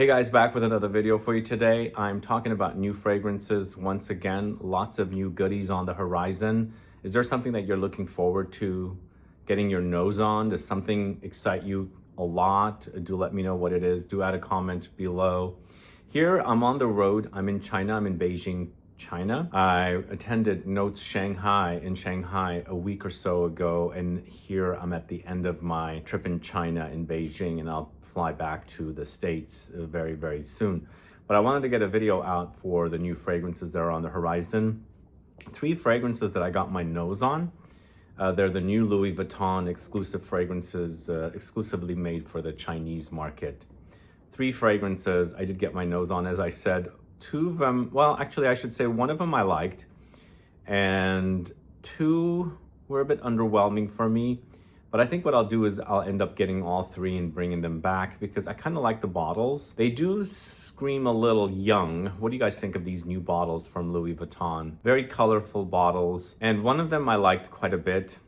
Hey guys, back with another video for you today. I'm talking about new fragrances once again. Lots of new goodies on the horizon. Is there something that you're looking forward to getting your nose on? Does something excite you a lot? Do let me know what it is. Do add a comment below. Here I'm on the road. I'm in China. I'm in Beijing, China. I attended Notes Shanghai in Shanghai a week or so ago, and here I'm at the end of my trip in China in Beijing, and I'll fly back to the States very, very soon. But I wanted to get a video out for the new fragrances that are on the horizon. 3 fragrances that I got my nose on. They're the new Louis Vuitton exclusive fragrances, exclusively made for the Chinese market. 3 fragrances I did get my nose on, as I said. 2 of them, well, actually I should say one of them I liked, and 2 were a bit underwhelming for me. But I think what I'll do is I'll end up getting all 3 and bringing them back because I kind of like the bottles. They do scream a little young. What do you guys think of these new bottles from Louis Vuitton? Very colorful bottles, and one of them I liked quite a bit.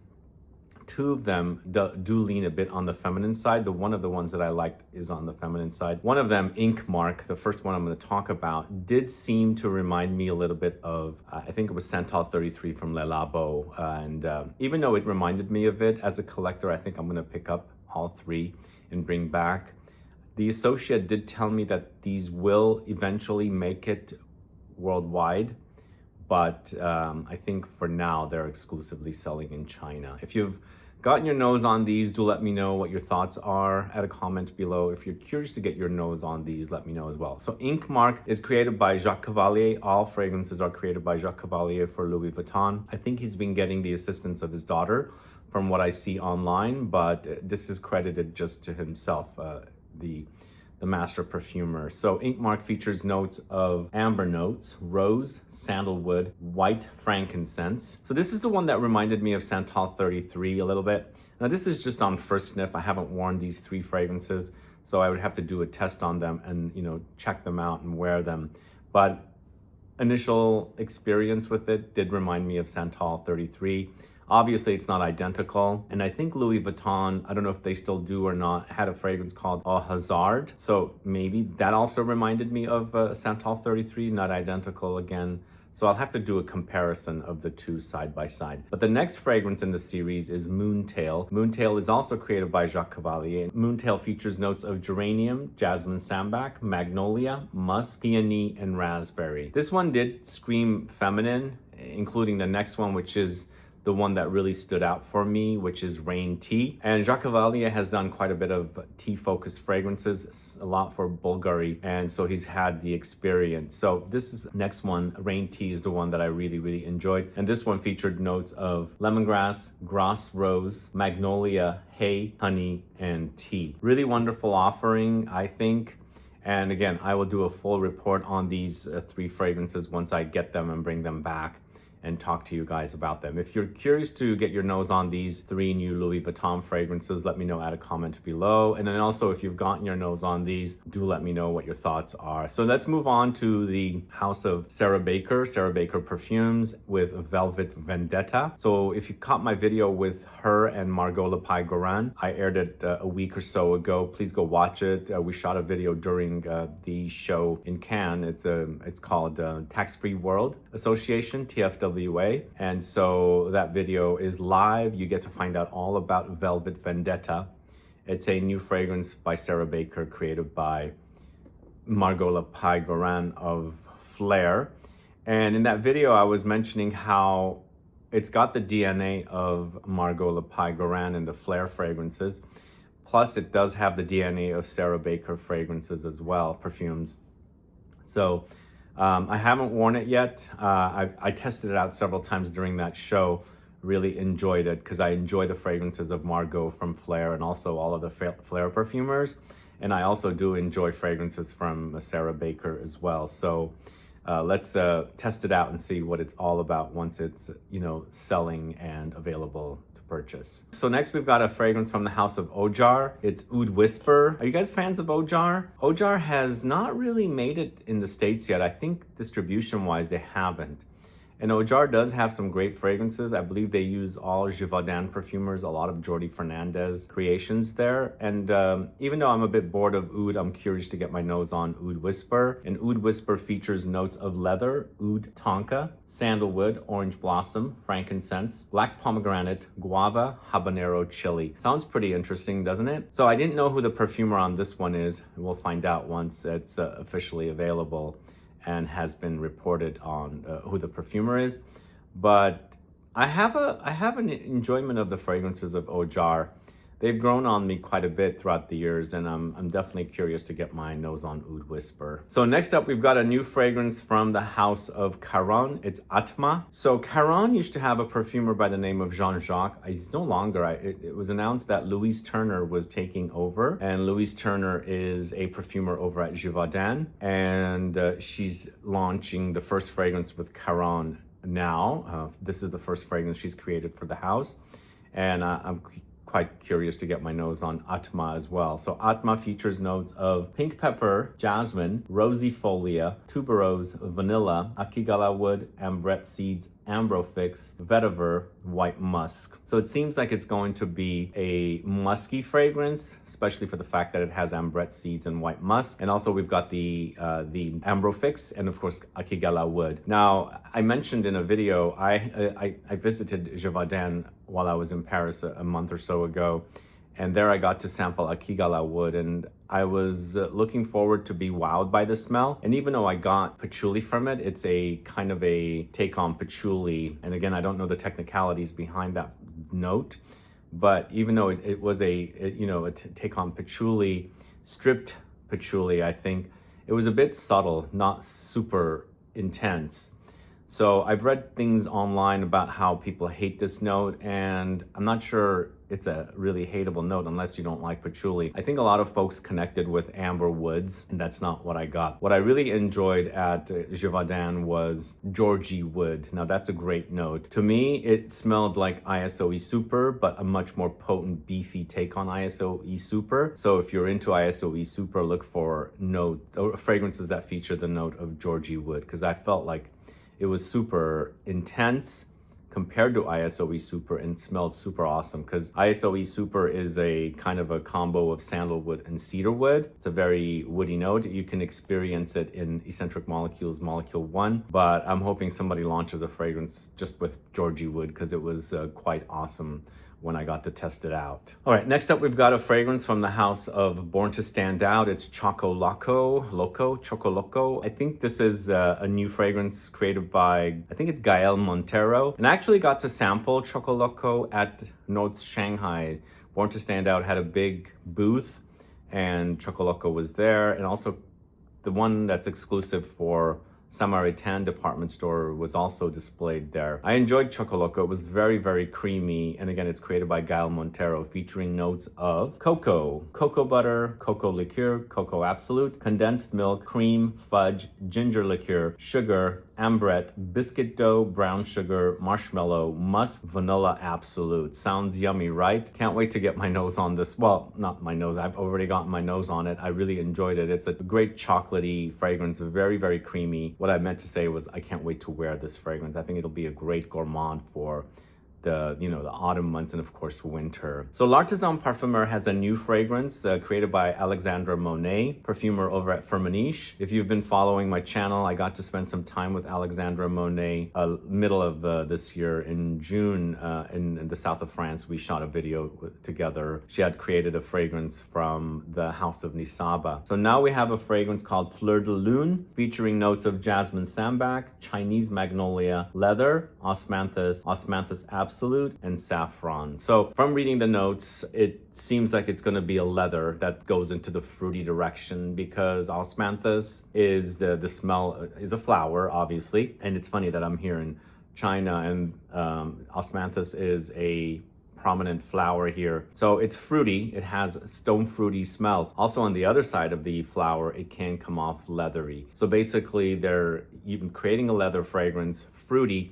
2 of them do lean a bit on the feminine side. One of the ones that I liked is on the feminine side. One of them, Ink Mark, the first one I'm going to talk about, did seem to remind me a little bit of, I think it was Santal 33 from Le Labo. And even though it reminded me of it, as a collector, I think I'm going to pick up all 3 and bring back. The associate did tell me that these will eventually make it worldwide, but I think for now they're exclusively selling in China. If you've gotten your nose on these, do let me know what your thoughts are. Add a comment below. If you're curious to get your nose on these, let me know as well. So Ink Mark is created by Jacques Cavallier. All fragrances are created by Jacques Cavallier for Louis Vuitton. I think he's been getting the assistance of his daughter from what I see online, but this is credited just to himself, the master perfumer. So Ink Mark features notes of amber notes, rose, sandalwood, white frankincense. So this is the one that reminded me of Santal 33 a little bit. Now this is just on first sniff. I haven't worn these 3 fragrances, so I would have to do a test on them and, you know, check them out and wear them. But initial experience with it did remind me of Santal 33. Obviously, it's not identical. And I think Louis Vuitton, I don't know if they still do or not, had a fragrance called Ojar. So maybe that also reminded me of Santal 33, not identical again. So I'll have to do a comparison of the 2 side by side. But the next fragrance in the series is Moontail. Moontail is also created by Jacques Cavallier. Moontail features notes of geranium, jasmine sambac, magnolia, musk, peony, and raspberry. This one did scream feminine, including the next one, which is the one that really stood out for me, which is Rain Tea. And Jacques Cavallier has done quite a bit of tea-focused fragrances, a lot for Bulgari, and so he's had the experience. So this is next one, Rain Tea, is the one that I really, really enjoyed. And this one featured notes of lemongrass, grass, rose, magnolia, hay, honey, and tea. Really wonderful offering, I think. And again, I will do a full report on these 3 fragrances once I get them and bring them back and talk to you guys about them. If you're curious to get your nose on these 3 new Louis Vuitton fragrances, let me know, add a comment below. And then also, if you've gotten your nose on these, do let me know what your thoughts are. So let's move on to the house of Sarah Baker Perfumes with Velvet Vendetta. So if you caught my video with her and Margaux Paih-Guérin, I aired it a week or so ago. Please go watch it. We shot a video during the show in Cannes. It's called Tax Free World Association, TFW. And so that video is live. You get to find out all about Velvet Vendetta. It's a new fragrance by Sarah Baker, created by Margaux Paih-Guérin of Flair. And in that video, I was mentioning how it's got the DNA of Margaux Paih-Guérin and the Flair fragrances. Plus, it does have the DNA of Sarah Baker fragrances as well, perfumes. So I haven't worn it yet. I tested it out several times during that show. Really enjoyed it because I enjoy the fragrances of Margaux from Flair and also all of the Flair perfumers. And I also do enjoy fragrances from Sarah Baker as well. So let's test it out and see what it's all about once it's, you know, selling and available to purchase. So next we've got a fragrance from the house of Ojar. It's Oud Whisper. Are you guys fans of Ojar? Ojar has not really made it in the States yet. I think distribution wise they haven't. And Ojar does have some great fragrances. I believe they use all Givaudan perfumers, a lot of Jordi Fernandez creations there. And even though I'm a bit bored of oud, I'm curious to get my nose on Oud Whisper. And Oud Whisper features notes of leather, oud tonka, sandalwood, orange blossom, frankincense, black pomegranate, guava, habanero, chili. Sounds pretty interesting, doesn't it? So I didn't know who the perfumer on this one is. We'll find out once it's officially available and has been reported on who the perfumer is. But I have an enjoyment of the fragrances of Ojar. They've grown on me quite a bit throughout the years, and I'm definitely curious to get my nose on Oud Whisper. So next up, we've got a new fragrance from the house of Caron. It's Atma. So Caron used to have a perfumer by the name of Jean-Jacques. He's no longer. It was announced that Louise Turner was taking over, and Louise Turner is a perfumer over at Givaudan, and she's launching the first fragrance with Caron now. This is the first fragrance she's created for the house, and I'm quite curious to get my nose on Atma as well. So Atma features notes of pink pepper, jasmine, rosy folia, tuberose, vanilla, akigala wood, ambrette seeds, ambrofix, vetiver, white musk. So it seems like it's going to be a musky fragrance, especially for the fact that it has ambrette seeds and white musk. And also we've got the ambrofix and of course akigala wood. Now I mentioned in a video I visited Givaudan while I was in Paris a month or so ago, and there I got to sample akigala wood, and I was looking forward to be wowed by the smell. And even though I got patchouli from it, it's a kind of a take on patchouli. And again, I don't know the technicalities behind that note, but even though it was a take on patchouli, stripped patchouli, I think it was a bit subtle, not super intense. So I've read things online about how people hate this note, and I'm not sure it's a really hateable note unless you don't like patchouli. I think a lot of folks connected with amber woods, and that's not what I got. What I really enjoyed at Givaudan was Georgie wood. Now that's a great note. To me, it smelled like ISOE Super, but a much more potent, beefy take on ISOE Super. So if you're into ISOE Super, look for notes or fragrances that feature the note of Georgie wood, because I felt like it was super intense compared to ISOE Super and smelled super awesome, because ISOE Super is a kind of a combo of sandalwood and cedarwood. It's a very woody note. You can experience it in Eccentric Molecules Molecule 1, but I'm hoping somebody launches a fragrance just with Georgie wood, because it was quite awesome when I got to test it out. All right, next up we've got a fragrance from the house of Born to Stand Out. It's Choco Loco. I think this is a new fragrance created by, I think it's Gael Montero. And I actually got to sample Choco Loco at Notes Shanghai. Born to Stand Out had a big booth and Choco Loco was there. And also the one that's exclusive for Samaritan department store was also displayed there. I enjoyed Choco Loco. It was very, very creamy. And again, it's created by Gael Montero, featuring notes of cocoa, cocoa butter, cocoa liqueur, cocoa absolute, condensed milk, cream, fudge, ginger liqueur, sugar, ambrette, biscuit dough, brown sugar, marshmallow, musk, vanilla absolute. Sounds yummy, right? Can't wait to get my nose on this. Well, not my nose. I've already gotten my nose on it. I really enjoyed it. It's a great chocolatey fragrance, very, very creamy. What I meant to say was I can't wait to wear this fragrance. I think it'll be a great gourmand for the autumn months and of course winter. So L'Artisan Parfumeur has a new fragrance created by Alexandra Monet, perfumer over at Firmenich. If you've been following my channel, I got to spend some time with Alexandra Monet middle of this year in June in the south of France. We shot a video together. She had created a fragrance from the house of Nisaba. So now we have a fragrance called Fleur de Lune, featuring notes of jasmine sambac, Chinese magnolia, leather, osmanthus absolute, and saffron. So from reading the notes, it seems like it's going to be a leather that goes into the fruity direction, because osmanthus is the smell is a flower, obviously. And it's funny that I'm here in China and osmanthus is a prominent flower here. So it's fruity. It has stone fruity smells. Also on the other side of the flower, it can come off leathery. So basically they're even creating a leather fragrance, fruity,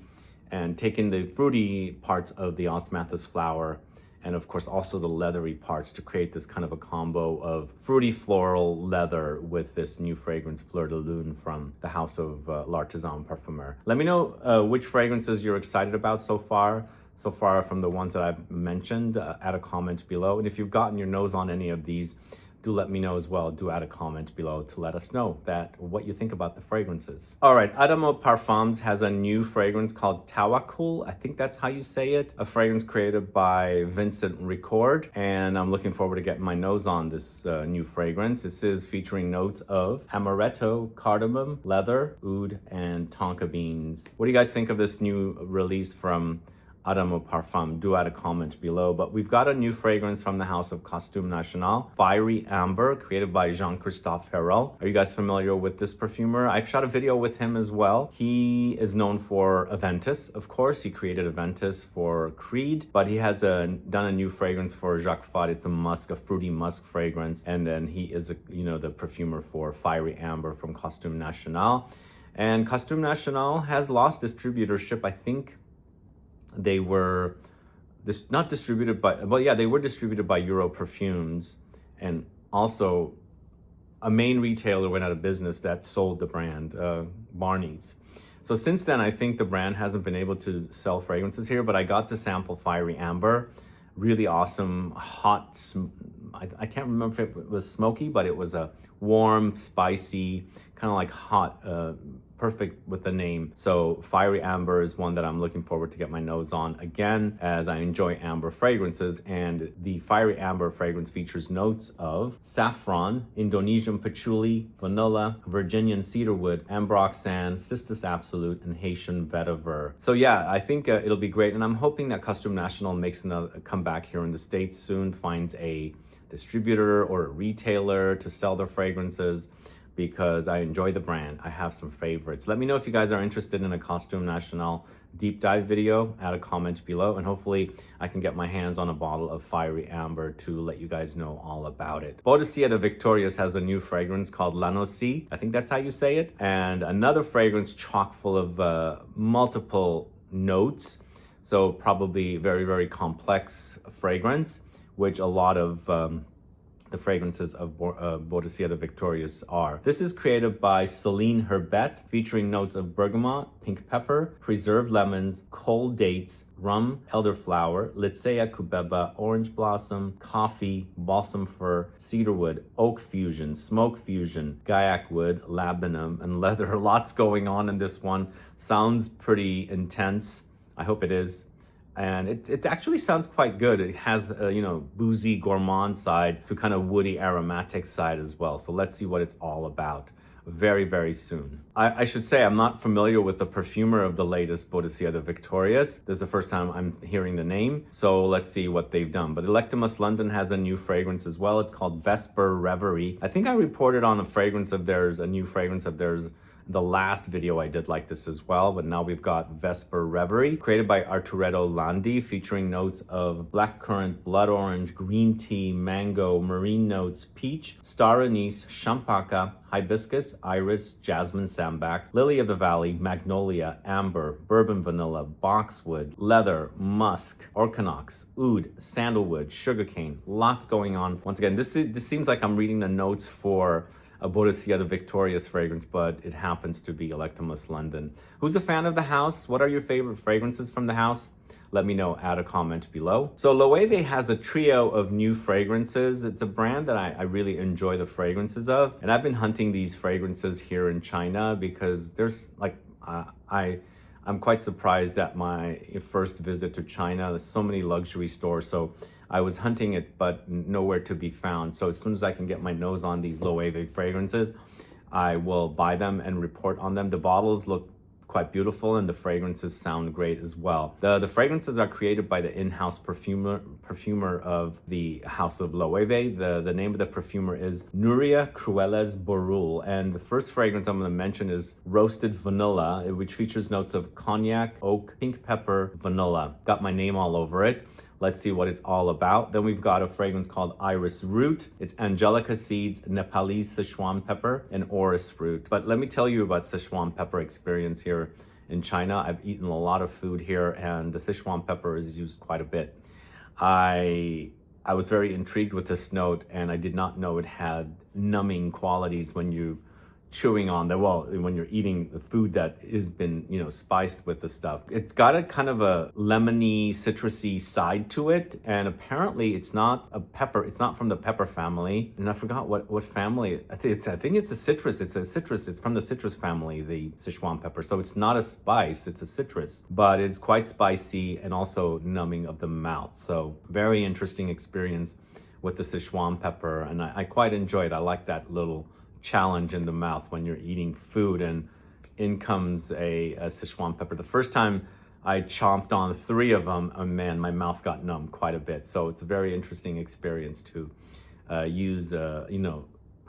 and taking the fruity parts of the osmanthus flower and of course also the leathery parts to create this kind of a combo of fruity floral leather with this new fragrance Fleur de Lune from the house of L'Artisan Parfumeur. Let me know which fragrances you're excited about so far from the ones that I've mentioned. Add a comment below, and if you've gotten your nose on any of these, do let me know as well. Do add a comment below to let us know what you think about the fragrances. All right, Adamo Parfums has a new fragrance called Tawakkul. I think that's how you say it. A fragrance created by Vincent Ricord, and I'm looking forward to getting my nose on this new fragrance. This is featuring notes of amaretto, cardamom, leather, oud, and tonka beans. What do you guys think of this new release from Adamo Parfum? Do add a comment below. But we've got a new fragrance from the house of Costume National, Fiery Amber, created by Jean-Christophe Herrel. Are you guys familiar with this perfumer? I've shot a video with him as well. He is known for Aventus, of course. He created Aventus for Creed, but he has done a new fragrance for Jacques. It's a musk, a fruity musk fragrance. And then he is the perfumer for Fiery Amber from Costume National. And Costume National has lost distributorship. I think they were not distributed by, well, yeah, they were distributed by Euro Perfumes, and also a main retailer went out of business that sold the brand, Barney's. So since then, I think the brand hasn't been able to sell fragrances here, but I got to sample Fiery Amber. Really awesome, hot, I can't remember if it was smoky, but it was a warm, spicy, kind of like hot, perfect with the name. So Fiery Amber is one that I'm looking forward to get my nose on again, as I enjoy amber fragrances. And the Fiery Amber fragrance features notes of saffron, Indonesian patchouli, vanilla, Virginian cedarwood, ambroxan, cistus absolute, and Haitian vetiver. So yeah, I think it'll be great. And I'm hoping that Costume National makes another comeback here in the States soon, finds a distributor or a retailer to sell their fragrances, because I enjoy the brand. I have some favorites. Let me know if you guys are interested in a Costume National deep dive video. Add a comment below, and hopefully I can get my hands on a bottle of Fiery Amber to let you guys know all about it. Bodicea the Victorious has a new fragrance called L'Annecy. I think that's how you say it. And another fragrance chock full of multiple notes. So probably very, very complex fragrance, which a lot of the fragrances of Bodicea the Victorious are. This is created by Céline Herbet, featuring notes of bergamot, pink pepper, preserved lemons, cold dates, rum, elderflower, Litsea cubeba, orange blossom, coffee, balsam fir, cedarwood, oak fusion, smoke fusion, gaiac wood, labdanum, and leather. Lots going on in this one. Sounds pretty intense. I hope it is. And it actually sounds quite good. It has a, boozy gourmand side to kind of woody aromatic side as well. So let's see what it's all about very, very soon. I should say I'm not familiar with the perfumer of the latest Bodicea the Victorious. This is the first time I'm hearing the name. So let's see what they've done. But Electimus London has a new fragrance as well. It's called Vesper Reverie. I think I reported on a new fragrance of theirs, the last video I did like this as well, but now we've got Vesper Reverie, created by Arturetto Landi, featuring notes of blackcurrant, blood orange, green tea, mango, marine notes, peach, star anise, champaca, hibiscus, iris, jasmine, sambac, lily of the valley, magnolia, amber, bourbon vanilla, boxwood, leather, musk, orchanox, oud, sandalwood, sugarcane. Lots going on. Once again, this seems like I'm reading the notes for a Bodicea the Victorious fragrance, but it happens to be Electimus London. Who's a fan of the house? What are your favorite fragrances from the house? Let me know, add a comment below. So Loewe has a trio of new fragrances. It's a brand that I really enjoy the fragrances of. And I've been hunting these fragrances here in China because there's I'm quite surprised at my first visit to China. There's so many luxury stores. So I was hunting it, but nowhere to be found. So as soon as I can get my nose on these Loewe fragrances, I will buy them and report on them. The bottles look quite beautiful and the fragrances sound great as well. The fragrances are created by the in-house perfumer of the House of Loewe. The name of the perfumer is Nuria Cruelles Borul, and the first fragrance I'm going to mention is Roasted Vanilla, which features notes of cognac, oak, pink pepper, vanilla. Got my name all over it. Let's see what it's all about. Then we've got a fragrance called Iris Root. It's Angelica seeds, Nepalese Sichuan pepper, and orris root. But let me tell you about Sichuan pepper experience here in China. I've eaten a lot of food here, and the Sichuan pepper is used quite a bit. I was very intrigued with this note, and I did not know it had numbing qualities when you chewing on the, well, when you're eating the food that has been, you know, spiced with the stuff. It's got a kind of a lemony, citrusy side to it, and apparently it's not a pepper. It's not from the pepper family, and I forgot what family. I think it's a citrus. It's a citrus. It's from the citrus family, the Sichuan pepper. So it's not a spice. It's a citrus, but it's quite spicy and also numbing of the mouth. So very interesting experience with the Sichuan pepper, and I quite enjoy it. I like that little challenge in the mouth when you're eating food, and in comes a Sichuan pepper. The first time I chomped on 3 of them, oh man, my mouth got numb quite a bit. So it's a very interesting experience to use, you know,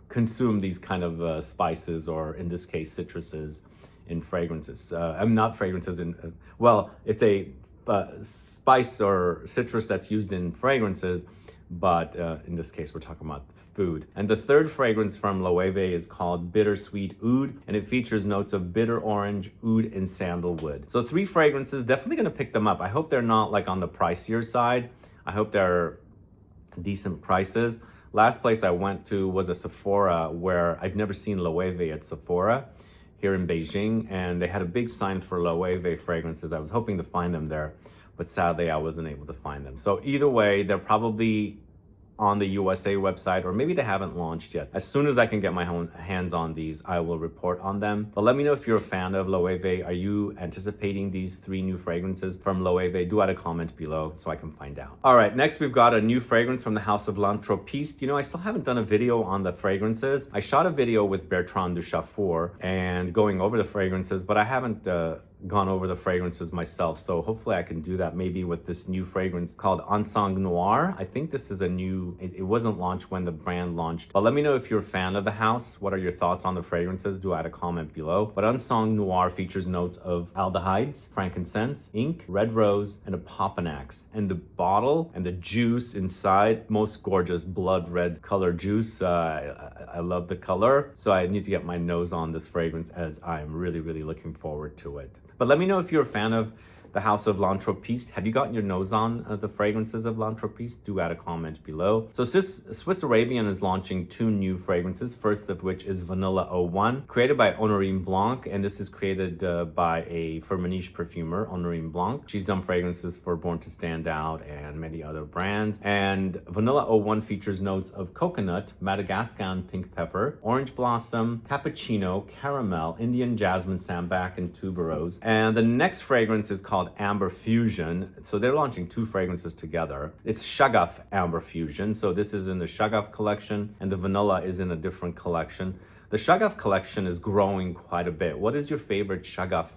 consume these kind of spices, or in this case, citruses in fragrances. I'm not fragrances in, well, it's a spice or citrus that's used in fragrances, but in this case, we're talking about food. And the third fragrance from Loewe is called Bittersweet Oud, and it features notes of bitter orange, oud, and sandalwood. So 3 fragrances, definitely gonna pick them up. I hope they're not like on the pricier side. I hope they're decent prices. Last place I went to was a Sephora, where I've never seen Loewe at Sephora here in Beijing, and they had a big sign for Loewe fragrances. I was hoping to find them there, but sadly I wasn't able to find them. So either way, they're probably on the USA website, or maybe they haven't launched yet. As soon as I can get my hands on these, I will report on them. But let me know if you're a fan of Loewe. Are you anticipating these 3 new fragrances from Loewe? Do add a comment below so I can find out. All right, next we've got a new fragrance from the house of L'Anthropiste. You know, I still haven't done a video on the fragrances. I shot a video with Bertrand Duchaufour and going over the fragrances, but I haven't gone over the fragrances myself, so hopefully I can do that maybe with this new fragrance called Encens Noir. I think this is a new, it wasn't launched when the brand launched, but let me know if you're a fan of the house. What are your thoughts on the fragrances? Do add a comment below. But Encens Noir features notes of aldehydes, frankincense, ink, red rose, and a popanax. And the bottle and the juice inside, most gorgeous blood red color juice. I love the color, so I need to get my nose on this fragrance, as I'm really, really looking forward to it. But let me know if you're a fan of the house of L'Anthropiste. Have you gotten your nose on the fragrances of L'Anthropiste? Do add a comment below. So Swiss Arabian is launching 2 new fragrances, first of which is Vanilla 01, created by Honorine Blanc, and this is created by a Firmenich perfumer, Honorine Blanc. She's done fragrances for Born to Stand Out and many other brands. And Vanilla 01 features notes of coconut, Madagascan pink pepper, orange blossom, cappuccino, caramel, Indian jasmine, sambac, and tuberose. And the next fragrance is called Amber Fusion. So they're launching 2 fragrances together. It's Shagaf Amber Fusion. So this is in the Shagaf collection, and the vanilla is in a different collection. The Shagaf collection is growing quite a bit. What is your favorite Shagaf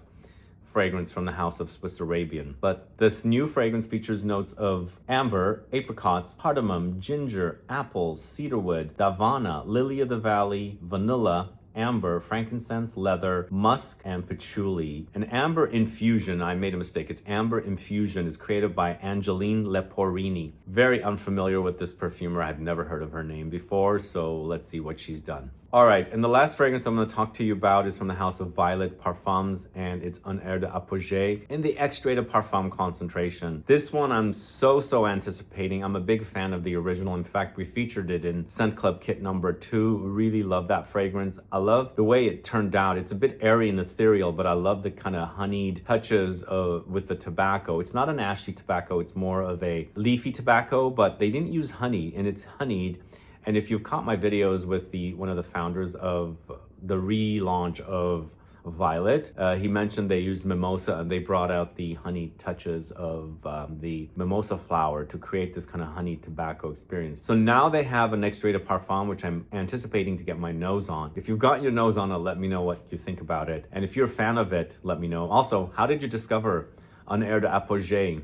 fragrance from the house of Swiss Arabian? But this new fragrance features notes of amber, apricots, cardamom, ginger, apples, cedarwood, davana, lily of the valley, vanilla, amber, frankincense, leather, musk, and patchouli. An amber infusion, I made a mistake, it's amber infusion, is created by Angeline Leporini. Very unfamiliar with this perfumer. I've never heard of her name before, so let's see what she's done. All right, and the last fragrance I'm going to talk to you about is from the house of Violet Parfums, and it's Un Air d'Apogée in the Extrait de Parfum concentration. This one I'm so anticipating. I'm a big fan of the original. In fact, we featured it in Scent Club Kit number 2. Really love that fragrance. I love the way it turned out. It's a bit airy and ethereal, but I love the kind of honeyed touches with the tobacco. It's not an ashy tobacco. It's more of a leafy tobacco, but they didn't use honey, and it's honeyed. And if you've caught my videos with one of the founders of the relaunch of Violet, he mentioned they used mimosa, and they brought out the honey touches of the mimosa flower to create this kind of honey tobacco experience. So now they have an extrait de parfum, which I'm anticipating to get my nose on. If you've got your nose on it, let me know what you think about it. And if you're a fan of it, let me know. Also, how did you discover Un Air d'Apogée,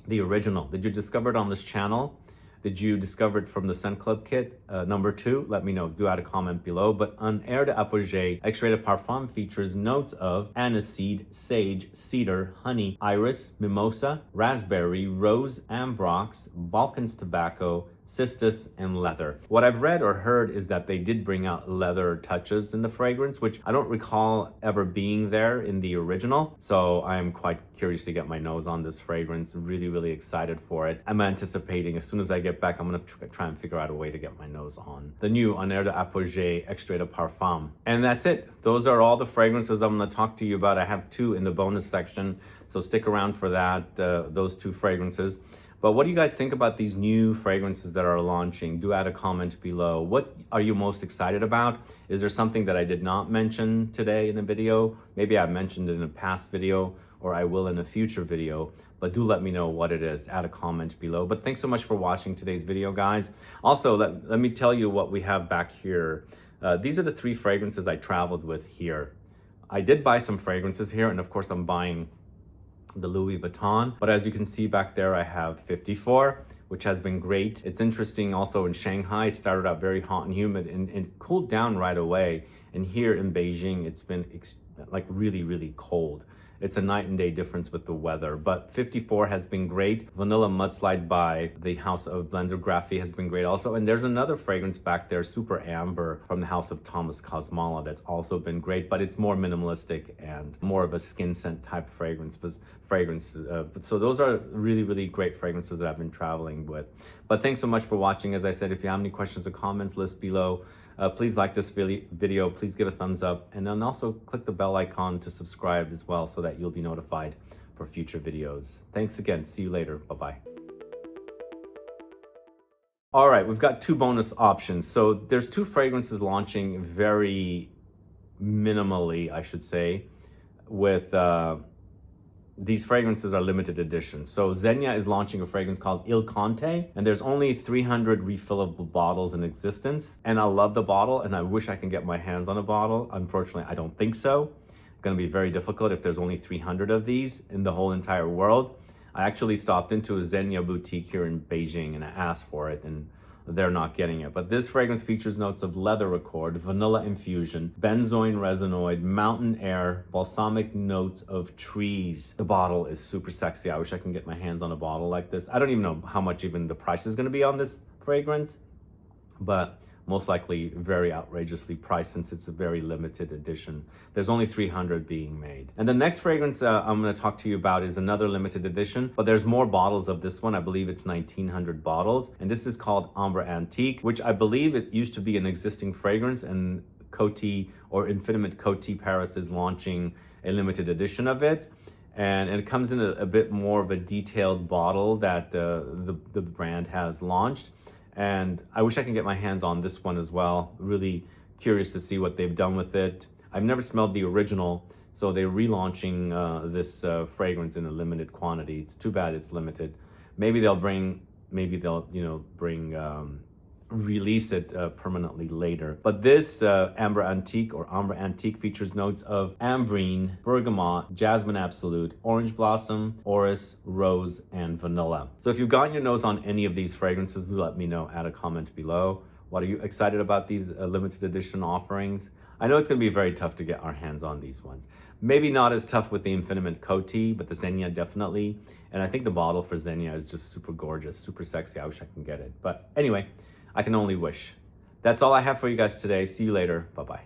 the original? Did you discover it on this channel? Did you discover it from the Scent Club Kit number 2? Let me know. Do add a comment below. But Un Air d'Apogée Extrait de Parfum features notes of aniseed, sage, cedar, honey, iris, mimosa, raspberry, rose, ambrox, Balkans tobacco, cistus, and leather. What I've read or heard is that they did bring out leather touches in the fragrance, which I don't recall ever being there in the original. So I am quite curious to get my nose on this fragrance. Really, really excited for it. I'm anticipating as soon as I get back, I'm gonna try and figure out a way to get my nose on the new Honneur d'Apogée Extrait de Parfum. And that's it. Those are all the fragrances I'm gonna talk to you about. I have 2 in the bonus section, so stick around for that, those 2 fragrances. But what do you guys think about these new fragrances that are launching? Do add a comment below. What are you most excited about? Is there something that I did not mention today in the video? Maybe I mentioned it in a past video, or I will in a future video, but do let me know what it is. Add a comment below. But thanks so much for watching today's video, guys. Also, let me tell you what we have back here. These are the 3 fragrances I traveled with here. I did buy some fragrances here, and of course I'm buying the Louis Vuitton, but as you can see back there, I have 54, which has been great. It's interesting also in Shanghai, it started out very hot and humid and cooled down right away. And here in Beijing, it's been like really, really cold. It's a night and day difference with the weather, but 54 has been great. Vanilla Mudslide by the House of Blender Grasse has been great also. And there's another fragrance back there, Super Amber from the House of Thomas Cosmala, that's also been great, but it's more minimalistic and more of a skin scent type fragrance. So those are really, really great fragrances that I've been traveling with. But thanks so much for watching. As I said, if you have any questions or comments, list below. Please like this video, please give a thumbs up, and then also click the bell icon to subscribe as well so that you'll be notified for future videos. Thanks again, see you later, bye-bye. All right, we've got 2 bonus options. So there's 2 fragrances launching very minimally, I should say, with these fragrances are limited edition. So ZEGNA is launching a fragrance called Il Conte, and there's only 300 refillable bottles in existence. And I love the bottle, and I wish I can get my hands on a bottle. Unfortunately, I don't think so. It's gonna be very difficult if there's only 300 of these in the whole entire world. I actually stopped into a ZEGNA boutique here in Beijing and I asked for it, and they're not getting it. But this fragrance features notes of leather accord, vanilla infusion, benzoin resinoid, mountain air, balsamic notes of trees. The bottle is super sexy. I wish I can get my hands on a bottle like this. I don't even know how much even the price is gonna be on this fragrance, but most likely very outrageously priced since it's a very limited edition. There's only 300 being made. And the next fragrance I'm gonna talk to you about is another limited edition, but there's more bottles of this one. I believe it's 1900 bottles. And this is called Ambre Antique, which I believe it used to be an existing fragrance, and Coty or Infiniment Coty Paris is launching a limited edition of it. And it comes in a bit more of a detailed bottle that the brand has launched. And I wish I can get my hands on this one as well. Really curious to see what they've done with it. I've never smelled the original, so they're relaunching this fragrance in a limited quantity. It's too bad it's limited. Maybe they'll release it permanently later. But this Ambre Antique features notes of ambrine, bergamot, jasmine absolute, orange blossom, orris, rose, and vanilla. So if you've gotten your nose on any of these fragrances, do let me know. Add a comment below. What are you excited about these limited edition offerings? I know it's gonna be very tough to get our hands on these ones. Maybe not as tough with the Infiniment Coty, but the ZEGNA definitely. And I think the bottle for ZEGNA is just super gorgeous, super sexy. I wish I can get it. But anyway, I can only wish. That's all I have for you guys today. See you later. Bye-bye.